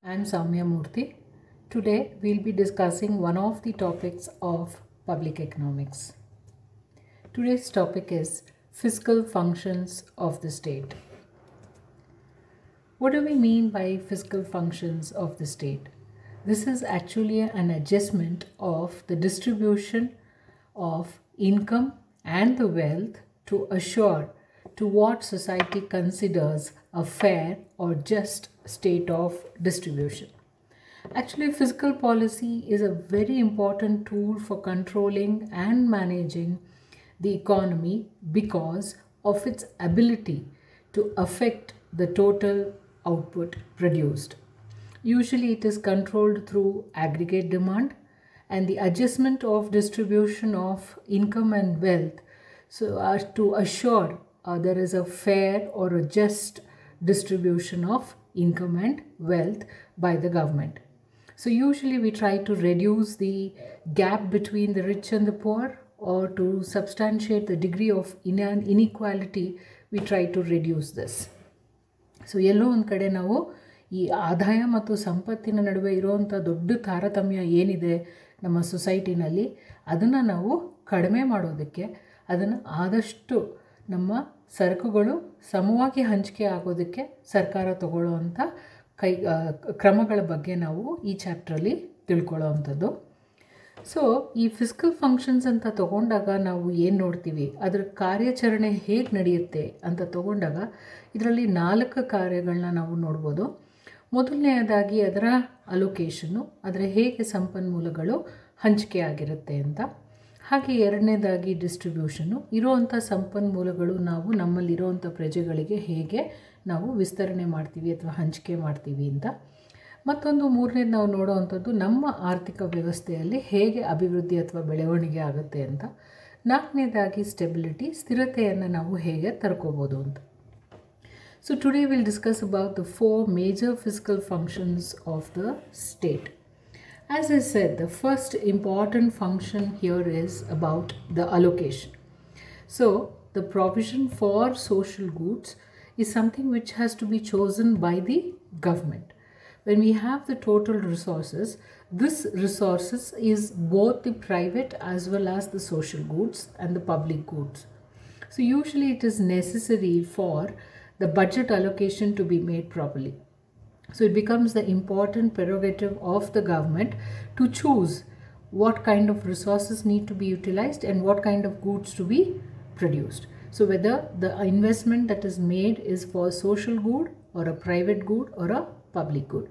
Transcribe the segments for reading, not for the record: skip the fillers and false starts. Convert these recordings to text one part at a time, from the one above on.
I'm Soumya Murthy. Today we'll be discussing one of the topics of public economics. Today's topic is fiscal functions of the state. What do we mean by fiscal functions of the state? This is actually an adjustment of the distribution of income and the wealth to assure to what society considers a fair or just state of distribution. Actually, fiscal policy is a very important tool for controlling and managing the economy because of its ability to affect the total output produced. Usually it is controlled through aggregate demand and the adjustment of distribution of income and wealth so as to assure there is a fair or a just distribution of income and wealth by the government. So usually we try to reduce the gap between the rich and the poor, or to substantiate the degree of inequality, we try to reduce this. So ಎಲ್ಲೋ ಒಂದು ಕಡೆ ನಾವು ಈ ಆದಾಯ ಮತ್ತು ಸಂಪತ್ತಿನ ನಡುವೆ ಇರುವಂಥ ದೊಡ್ಡ ತಾರತಮ್ಯ ಏನಿದೆ ನಮ್ಮ ಸೊಸೈಟಿನಲ್ಲಿ ಅದನ್ನು ನಾವು ಕಡಿಮೆ ಮಾಡೋದಕ್ಕೆ, ಅದನ್ನು ಆದಷ್ಟು ನಮ್ಮ ಸರಕುಗಳು ಸಮವಾಗಿ ಹಂಚಿಕೆ ಆಗೋದಕ್ಕೆ ಸರ್ಕಾರ ತಗೊಳ್ಳೋವಂಥ ಕ್ರಮಗಳ ಬಗ್ಗೆ ನಾವು ಈ ಚಾಪ್ಟ್ರಲ್ಲಿ ತಿಳ್ಕೊಳ್ಳೋ ಅಂಥದ್ದು. ಸೊ ಈ ಫಿಸ್ಕಲ್ ಫಂಕ್ಷನ್ಸ್ ಅಂತ ತಗೊಂಡಾಗ ನಾವು ಏನು ನೋಡ್ತೀವಿ, ಅದರ ಕಾರ್ಯಾಚರಣೆ ಹೇಗೆ ನಡೆಯುತ್ತೆ ಅಂತ ತಗೊಂಡಾಗ ಇದರಲ್ಲಿ 4 ಕಾರ್ಯಗಳನ್ನ ನಾವು ನೋಡ್ಬೋದು. ಮೊದಲನೆಯದಾಗಿ ಅದರ ಅಲೋಕೇಶನ್ನು, ಅದರ ಹೇಗೆ ಸಂಪನ್ಮೂಲಗಳು ಹಂಚಿಕೆ ಆಗಿರುತ್ತೆ ಅಂತ. ಹಾಗೆ ಎರಡನೇದಾಗಿ ಡಿಸ್ಟ್ರಿಬ್ಯೂಷನ್ನು, ಇರೋವಂಥ ಸಂಪನ್ಮೂಲಗಳು ನಾವು ನಮ್ಮಲ್ಲಿರೋವಂಥ ಪ್ರಜೆಗಳಿಗೆ ಹೇಗೆ ನಾವು ವಿಸ್ತರಣೆ ಮಾಡ್ತೀವಿ ಅಥವಾ ಹಂಚಿಕೆ ಮಾಡ್ತೀವಿ ಅಂತ. ಮತ್ತೊಂದು ಮೂರನೇದು ನಾವು ನೋಡೋವಂಥದ್ದು ನಮ್ಮ ಆರ್ಥಿಕ ವ್ಯವಸ್ಥೆಯಲ್ಲಿ ಹೇಗೆ ಅಭಿವೃದ್ಧಿ ಅಥವಾ ಬೆಳವಣಿಗೆ ಆಗುತ್ತೆ ಅಂತ. ನಾಲ್ಕನೇದಾಗಿ ಸ್ಟೆಬಿಲಿಟಿ, ಸ್ಥಿರತೆಯನ್ನು ನಾವು ಹೇಗೆ ತರ್ಕೋಬೋದು ಅಂತ. So today we'll discuss about the 4 major fiscal functions of the state. As I said, the first important function here is about the allocation. So the provision for social goods is something which has to be chosen by the government. When we have the total resources, this resources is both the private as well as the social goods and the public goods. So usually it is necessary for the budget allocation to be made properly. So it becomes the important prerogative of the government to choose what kind of resources need to be utilized and what kind of goods to be produced. So whether the investment that is made is for social good or a private good or a public good.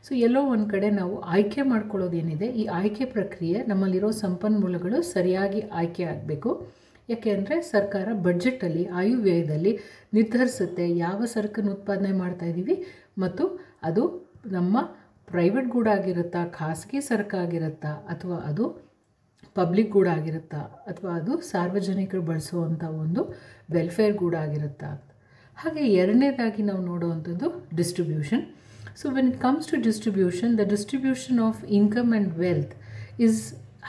So ಎಲ್ಲೋ ಒಂದು ಕಡೆ ನಾವು ಆಯ್ಕೆ ಮಾಡ್ಕೊಳ್ಳೋದೇನಿದೆ, ಈ ಆಯ್ಕೆ ಪ್ರಕ್ರಿಯೆ ನಮ್ಮಲ್ಲಿರೋ ಸಂಪನ್ಮೂಲಗಳು ಸರಿಯಾಗಿ ಆಯ್ಕೆ ಆಗಬೇಕು. ಯಾಕೆ ಅಂದರೆ ಸರ್ಕಾರ ಬಡ್ಜೆಟಲ್ಲಿ ಆಯವ್ಯಯದಲ್ಲಿ ನಿರ್ಧರಿಸುತ್ತೆ ಯಾವ ಸರಕನ್ನು ಉತ್ಪಾದನೆ ಮಾಡ್ತಾಯಿದ್ದೀವಿ ಮತ್ತು ಅದು ನಮ್ಮ ಪ್ರೈವೇಟ್ ಗೂಡಾಗಿರುತ್ತಾ, ಖಾಸಗಿ ಸರಕಾಗಿರುತ್ತಾ, ಅಥವಾ ಅದು ಪಬ್ಲಿಕ್ ಗೂಡಾಗಿರುತ್ತಾ, ಅಥವಾ ಅದು ಸಾರ್ವಜನಿಕರು ಬಳಸುವಂಥ ಒಂದು ವೆಲ್ಫೇರ್ ಗೂಡಾಗಿರುತ್ತಾ. ಹಾಗೆ ಎರಡನೇದಾಗಿ ನಾವು ನೋಡುವಂಥದ್ದು distribution. So when it comes to distribution, the distribution of income and wealth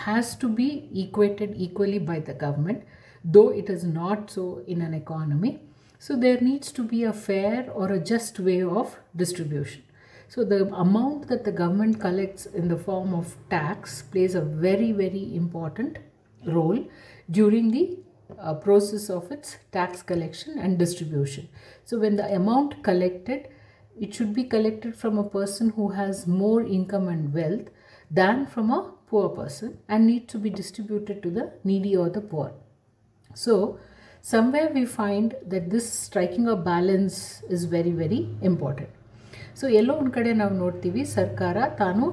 has to be equated equally by the government, though it is not so in an economy. So there needs to be a fair or a just way of distribution. So the amount that the government collects in the form of tax plays a very, very important role during the process of its tax collection and distribution. So when the amount collected, it should be collected from a person who has more income and wealth than from a poor person and needs to be distributed to the needy or the poor. So somewhere we find that this striking a balance is very, very important. So ಎಲ್ಲೋ ಒಂದು ಕಡೆ ನಾವು ನೋಡ್ತೀವಿ, ಸರ್ಕಾರ ತಾನು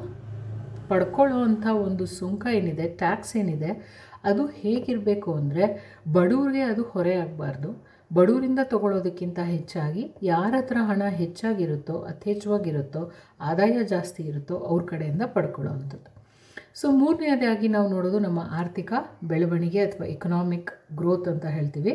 ಪಡ್ಕೊಳ್ಳುವಂಥ ಒಂದು ಸುಂಕ ಏನಿದೆ, tax ಏನಿದೆ, ಅದು ಹೇಗಿರಬೇಕು ಅಂದರೆ ಬಡವರಿಗೆ ಅದು ಹೊರೆ ಆಗಬಾರ್ದು. ಬಡವರಿಂದ ತಗೊಳ್ಳೋದಕ್ಕಿಂತ ಹೆಚ್ಚಾಗಿ ಯಾರ ಹತ್ರ ಹಣ ಹೆಚ್ಚಾಗಿರುತ್ತೋ, ಯಥೇಚ್ಛವಾಗಿರುತ್ತೋ, ಆದಾಯ ಜಾಸ್ತಿ ಇರುತ್ತೋ ಅವ್ರ ಕಡೆಯಿಂದ ಪಡ್ಕೊಳ್ಳೋವಂಥದ್ದು. ಸೊ ಮೂರನೇದಾಗಿ ನಾವು ನೋಡೋದು ನಮ್ಮ ಆರ್ಥಿಕ ಬೆಳವಣಿಗೆ ಅಥವಾ ಎಕನಾಮಿಕ್ ಗ್ರೋತ್ ಅಂತ ಹೇಳ್ತೀವಿ.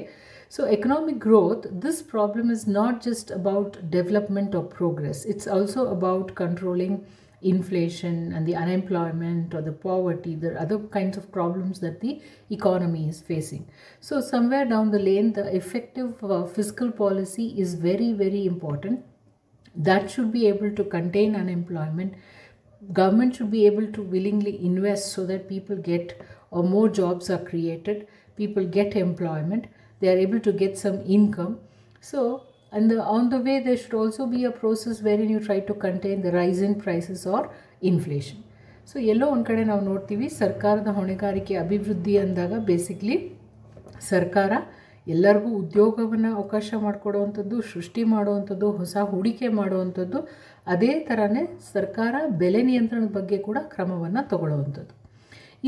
So economic growth, this problem is not just about development of progress, it's also about controlling inflation and the unemployment or the poverty, the other kinds of problems that the economy is facing. So somewhere down the lane, the effective fiscal policy is very, very important. that should be able to contain unemployment. Government should be able to willingly invest so that people get, or more jobs are created, people get employment, they are able to get some income. So and on the way there should also be a process wherein you try to contain the rise in prices or inflation. So ಎಲ್ಲೋ ಒಂದು ಕಡೆ ನಾವು ನೋಡ್ತೀವಿ ಸರ್ಕಾರದ ಹೊಣೆಗಾರಿಕೆ ಅಭಿವೃದ್ಧಿ ಅಂದಾಗ basically ಸರ್ಕಾರ ಎಲ್ಲರಿಗೂ ಉದ್ಯೋಗವನ್ನು ಅವಕಾಶ ಮಾಡಿಕೊಡುವಂಥದ್ದು, ಸೃಷ್ಟಿ ಮಾಡುವಂಥದ್ದು, ಹೊಸ ಹೂಡಿಕೆ ಮಾಡುವಂಥದ್ದು, ಅದೇ ಥರನೇ ಸರ್ಕಾರ ಬೆಲೆ ನಿಯಂತ್ರಣದ ಬಗ್ಗೆ ಕೂಡ ಕ್ರಮವನ್ನು ತಗೊಳ್ಳುವಂಥದ್ದು.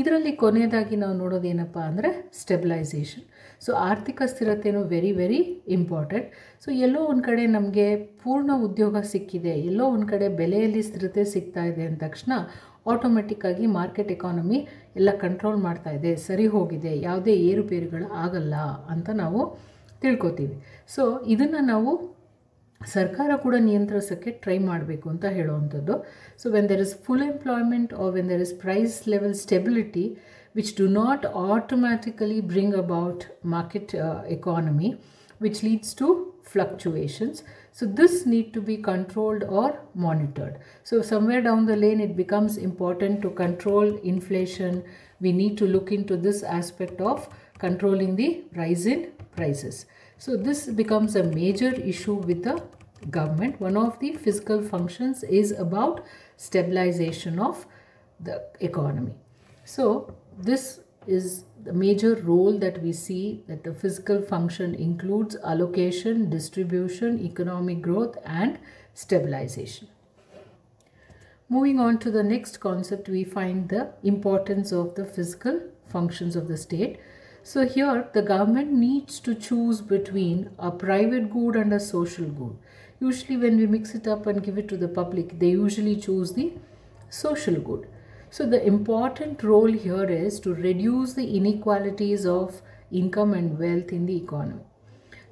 ಇದರಲ್ಲಿ ಕೊನೆಯದಾಗಿ ನಾವು ನೋಡೋದೇನಪ್ಪ ಅಂದರೆ ಸ್ಟೆಬಿಲೈಸೇಷನ್. ಸೊ ಆರ್ಥಿಕ ಸ್ಥಿರತೆಯೂ ವೆರಿ ವೆರಿ ಇಂಪಾರ್ಟೆಂಟ್. ಸೊ ಎಲ್ಲೋ ಒಂದು ಕಡೆ ನಮಗೆ ಪೂರ್ಣ ಉದ್ಯೋಗ ಸಿಕ್ಕಿದೆ, ಎಲ್ಲೋ ಒಂದು ಕಡೆ ಬೆಲೆಯಲ್ಲಿ ಸ್ಥಿರತೆ ಸಿಗ್ತಾ ಇದೆ ಅಂದ ತಕ್ಷಣ ಆಟೋಮೆಟಿಕ್ಕಾಗಿ ಮಾರ್ಕೆಟ್ ಎಕಾನಮಿ ಎಲ್ಲ ಕಂಟ್ರೋಲ್ ಮಾಡ್ತಾ ಇದೆ, ಸರಿ ಹೋಗಿದೆ, ಯಾವುದೇ ಏರುಪೇರುಗಳು ಆಗಲ್ಲ ಅಂತ ನಾವು ತಿಳ್ಕೊತೀವಿ. ಸೊ ಇದನ್ನು ನಾವು ಸರ್ಕಾರ ಕೂಡ ನಿಯಂತ್ರಿಸೋಕ್ಕೆ ಟ್ರೈ ಮಾಡಬೇಕು ಅಂತ ಹೇಳುವಂಥದ್ದು. So when there is full employment or when there is price level stability which do not automatically bring about market economy which leads to fluctuations. So this need to be controlled or monitored. So somewhere down the lane it becomes important to control inflation. We need to look into this aspect of controlling the rise in prices. So this becomes a major issue with the government. One of the fiscal functions is about stabilization of the economy. So this is the major role that we see, that the fiscal function includes allocation, distribution, economic growth and stabilization. Moving on to the next concept, we find the importance of the fiscal functions of the state. So here the government needs to choose between a private good and a social good. Usually when we mix it up and give it to the public, they usually choose the social good. So the important role here is to reduce the inequalities of income and wealth in the economy.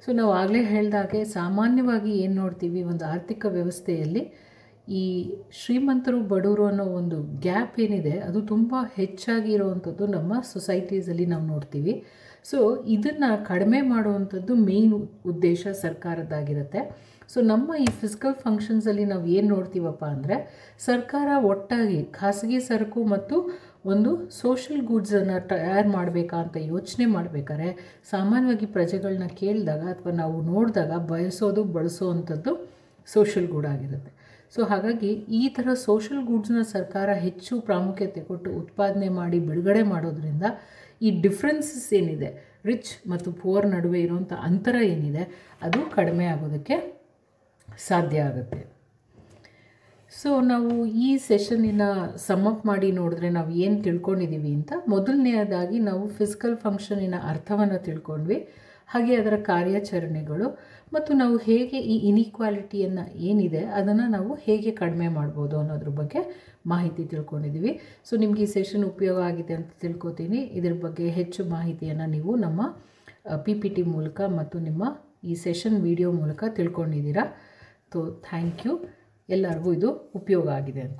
So ನಾವು ಆಗಲೇ ಹೇಳಿದಾಗೆ ಸಾಮಾನ್ಯವಾಗಿ ಏನು ನೋಡ್ತೀವಿ, ಒಂದು ಆರ್ಥಿಕ ವ್ಯವಸ್ಥೆಯಲ್ಲಿ ಈ ಶ್ರೀಮಂತರು ಬಡವರು ಅನ್ನೋ ಒಂದು ಗ್ಯಾಪ್ ಏನಿದೆ ಅದು ತುಂಬ ಹೆಚ್ಚಾಗಿ ಇರುವಂಥದ್ದು ನಮ್ಮ ಸೊಸೈಟೀಸಲ್ಲಿ ನಾವು ನೋಡ್ತೀವಿ. ಸೊ ಇದನ್ನು ಕಡಿಮೆ ಮಾಡುವಂಥದ್ದು ಮೇಯ್ನ್ ಉದ್ದೇಶ ಸರ್ಕಾರದ್ದಾಗಿರುತ್ತೆ. ಸೊ ನಮ್ಮ ಈ ಫಿಸಿಕಲ್ ಫಂಕ್ಷನ್ಸಲ್ಲಿ ನಾವು ಏನು ನೋಡ್ತೀವಪ್ಪ ಅಂದರೆ, ಸರ್ಕಾರ ಒಟ್ಟಾಗಿ ಖಾಸಗಿ ಸರಕು ಮತ್ತು ಒಂದು ಸೋಷಲ್ ಗೂಡ್ಸನ್ನು ತಯಾರು ಮಾಡಬೇಕಾ ಅಂತ ಯೋಚನೆ ಮಾಡಬೇಕಾದ್ರೆ ಸಾಮಾನ್ಯವಾಗಿ ಪ್ರಜೆಗಳನ್ನ ಕೇಳಿದಾಗ ಅಥವಾ ನಾವು ನೋಡಿದಾಗ ಬಳಸೋವಂಥದ್ದು ಸೋಷಲ್ ಗೂಡ್ ಆಗಿರುತ್ತೆ. ಸೊ ಹಾಗಾಗಿ ಈ ಥರ ಸೋಷಲ್ ಗೂಡ್ಸ್ನ ಸರ್ಕಾರ ಹೆಚ್ಚು ಪ್ರಾಮುಖ್ಯತೆ ಕೊಟ್ಟು ಉತ್ಪಾದನೆ ಮಾಡಿ ಬಿಡುಗಡೆ ಮಾಡೋದ್ರಿಂದ ಈ ಡಿಫ್ರೆನ್ಸಸ್ ಏನಿದೆ, ರಿಚ್ ಮತ್ತು ಪುವರ್ ನಡುವೆ ಇರುವಂಥ ಅಂತರ ಏನಿದೆ ಅದು ಕಡಿಮೆ ಆಗೋದಕ್ಕೆ ಸಾಧ್ಯ ಆಗುತ್ತೆ. ಸೊ ನಾವು ಈ ಸೆಷನ್ನಿನ ಸಮ್ಮಪ್ ಮಾಡಿ ನೋಡಿದ್ರೆ ನಾವು ಏನು ತಿಳ್ಕೊಂಡಿದ್ದೀವಿ ಅಂತ, ಮೊದಲನೆಯದಾಗಿ ನಾವು ಫಿಸಿಕಲ್ ಫಂಕ್ಷನಿನ ಅರ್ಥವನ್ನು ತಿಳ್ಕೊಂಡ್ವಿ, ಹಾಗೆ ಅದರ ಕಾರ್ಯಾಚರಣೆಗಳು ಮತ್ತು ನಾವು ಹೇಗೆ ಈ ಇನ್ಇಕ್ವಾಲಿಟಿಯನ್ನು ಏನಿದೆ ಅದನ್ನು ನಾವು ಹೇಗೆ ಕಡಿಮೆ ಮಾಡ್ಬೋದು ಅನ್ನೋದ್ರ ಬಗ್ಗೆ ಮಾಹಿತಿ ತಿಳ್ಕೊಂಡಿದ್ದೀವಿ. ಸೊ ನಿಮಗೆ ಈ ಸೆಷನ್ ಉಪಯೋಗ ಆಗಿದೆ ಅಂತ ತಿಳ್ಕೊತೀನಿ. ಇದ್ರ ಬಗ್ಗೆ ಹೆಚ್ಚು ಮಾಹಿತಿಯನ್ನು ನೀವು ನಮ್ಮ PPT ಮೂಲಕ ಮತ್ತು ನಿಮ್ಮ ಈ ಸೆಷನ್ ವಿಡಿಯೋ ಮೂಲಕ ತಿಳ್ಕೊಂಡಿದ್ದೀರಾ. So thank you. ಎಲ್ಲರಿಗೂ ಇದು ಉಪಯೋಗ ಆಗಿದೆ ಅಂತ.